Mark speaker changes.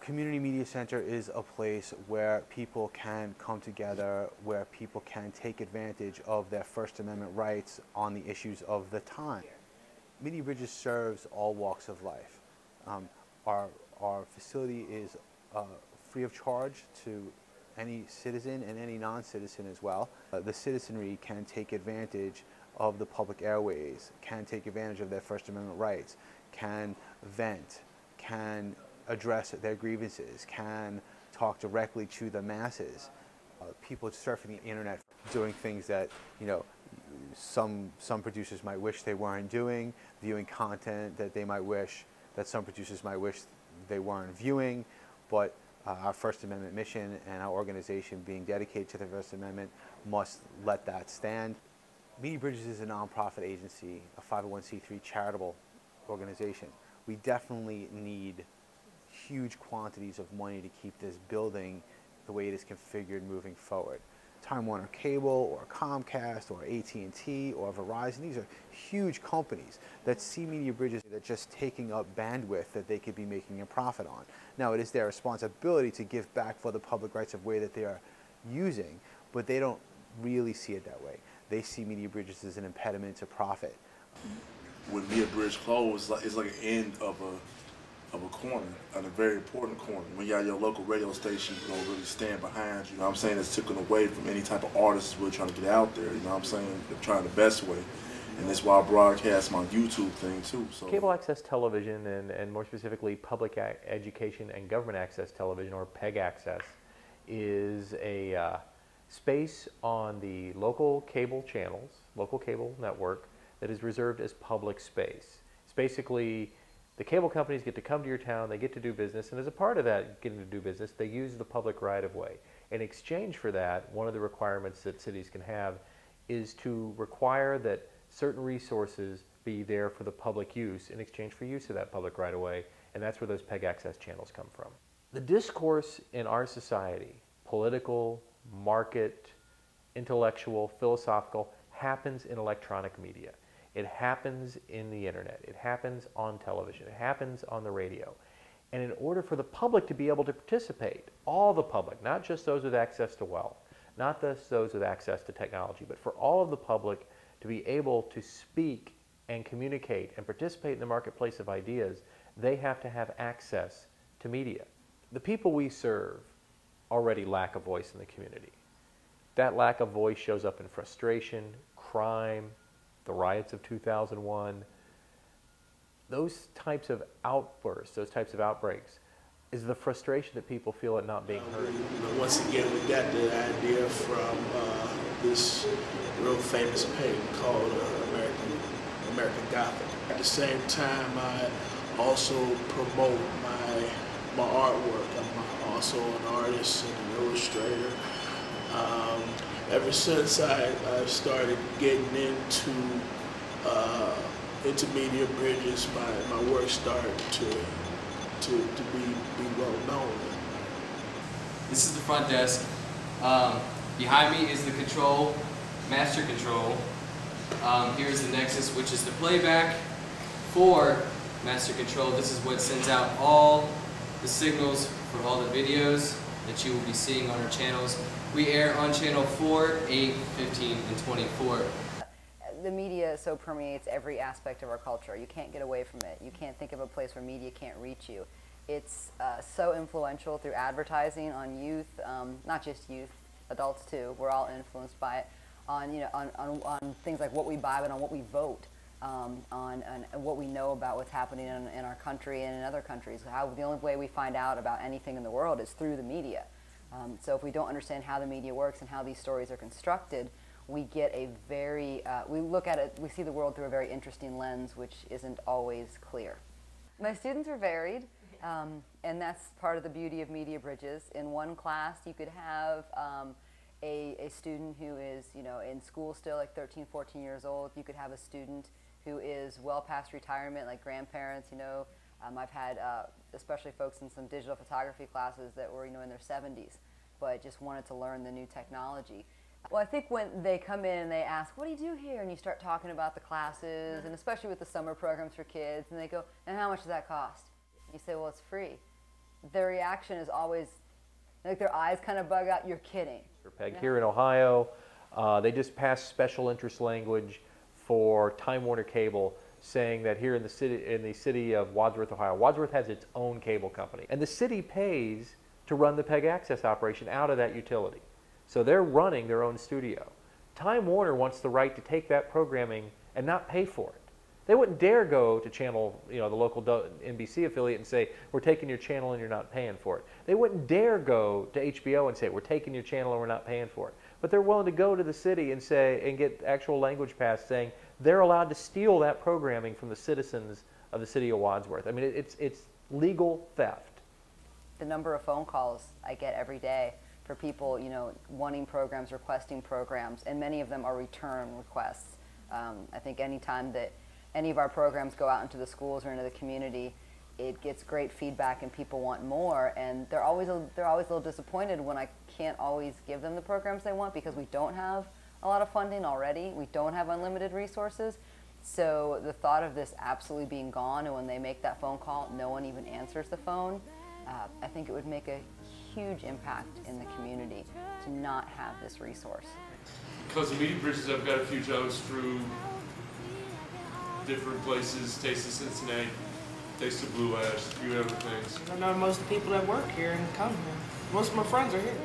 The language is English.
Speaker 1: Community Media Center is a place where people can come together, where people can take advantage of their First Amendment rights on the issues of the time. Media Bridges serves all walks of life. Our facility is free of charge to any citizen and any non-citizen as well. The citizenry can take advantage of the public airways, can take advantage of their First Amendment rights, can vent, can address their grievances, can talk directly to the masses. People surfing the internet, doing things that, some producers might wish they weren't doing, viewing content that some producers might wish they weren't viewing, but our First Amendment mission and our organization being dedicated to the First Amendment must let that stand. Media Bridges is a nonprofit agency, a 501c3 charitable organization. We definitely need huge quantities of money to keep this building the way it is configured moving forward. Time Warner Cable or Comcast or AT&T or Verizon, these are huge companies that see Media Bridges that just taking up bandwidth that they could be making a profit on. Now, it is their responsibility to give back for the public rights of way that they are using, but they don't really see it that way. They see Media Bridges as an impediment to profit.
Speaker 2: When Media Bridge closed, it's like an end of a corner, and a very important corner. When you have your local radio station, you don't really stand behind you. You know what I'm saying? It's taken away from any type of artist that's really trying to get out there. You know what I'm saying? They're trying the best way. And that's why I broadcast my YouTube thing too. So
Speaker 3: cable access television, and more specifically public education and government access television, or PEG access, is a space on the local cable channels, local cable network, that is reserved as public space. It's basically the cable companies get to come to your town, they get to do business, and as a part of that getting to do business, they use the public right-of-way. In exchange for that, one of the requirements that cities can have is to require that certain resources be there for the public use in exchange for use of that public right-of-way, and that's where those PEG access channels come from. The discourse in our society, political, market, intellectual, philosophical, happens in electronic media. It happens in the internet. It happens on television. It happens on the radio. And in order for the public to be able to participate, all the public, not just those with access to wealth, not just those with access to technology, but for all of the public to be able to speak and communicate and participate in the marketplace of ideas, they have to have access to media. The people we serve already lack a voice in the community. That lack of voice shows up in frustration, crime, the riots of 2001. Those types of outbursts, those types of outbreaks, is the frustration that people feel at not being heard.
Speaker 4: Once again, we got the idea from this real famous painting called American Gothic. At the same time, I also promote my artwork. I'm also an artist and an illustrator. Ever since I started getting into Media Bridges, my work started to be well known.
Speaker 5: This is the front desk. Behind me is the control, master control. Here's the Nexus, which is the playback for master control. This is what sends out all the signals for all the videos that you will be seeing on our channels. We air on channel 4, 8, 15, and 24.
Speaker 6: The media so permeates every aspect of our culture. You can't get away from it. You can't think of a place where media can't reach you. It's so influential through advertising on youth, not just youth, adults too. We're all influenced by it, on things like what we buy, but on what we vote, on what we know about what's happening in our country and in other countries. The only way we find out about anything in the world is through the media. So if we don't understand how the media works and how these stories are constructed, we get a very, we look at it, we see the world through a very interesting lens, which isn't always clear. My students are varied, and that's part of the beauty of Media Bridges. In one class, you could have a student who is, in school still, like 13, 14 years old. You could have a student who is well past retirement, like grandparents, I've had especially folks in some digital photography classes that were in their 70s, but just wanted to learn the new technology. Well, I think when they come in and they ask, what do you do here? And you start talking about the classes, and especially with the summer programs for kids, and they go, and how much does that cost? You say, well, it's free. their reaction is always, like their eyes kind of bug out, you're kidding.
Speaker 3: For PEG here in Ohio, they just passed special interest language for Time Warner Cable, saying that here in the city of Wadsworth, Ohio, Wadsworth has its own cable company, and the city pays to run the PEG access operation out of that utility. So they're running their own studio. Time Warner wants the right to take that programming and not pay for it. They wouldn't dare go to channel, the local NBC affiliate and say, we're taking your channel and you're not paying for it. They wouldn't dare go to HBO and say, we're taking your channel and we're not paying for it. But they're willing to go to the city and say, and get actual language passed saying they're allowed to steal that programming from the citizens of the city of Wadsworth. I mean, it's legal theft.
Speaker 6: The number of phone calls I get every day for people, wanting programs, requesting programs, and many of them are return requests. I think any time that any of our programs go out into the schools or into the community, it gets great feedback and people want more, and they're always a little disappointed when I can't always give them the programs they want because we don't have a lot of funding already. We don't have unlimited resources. So the thought of this absolutely being gone, and when they make that phone call, no one even answers the phone, I think it would make a huge impact in the community to not have this resource.
Speaker 7: Because of Media Bridges, I've got a few jobs through different places, Taste of Cincinnati, Taste of Blue Ash, a few other things.
Speaker 8: I know most of the people that work here and come here. Most of my friends are here.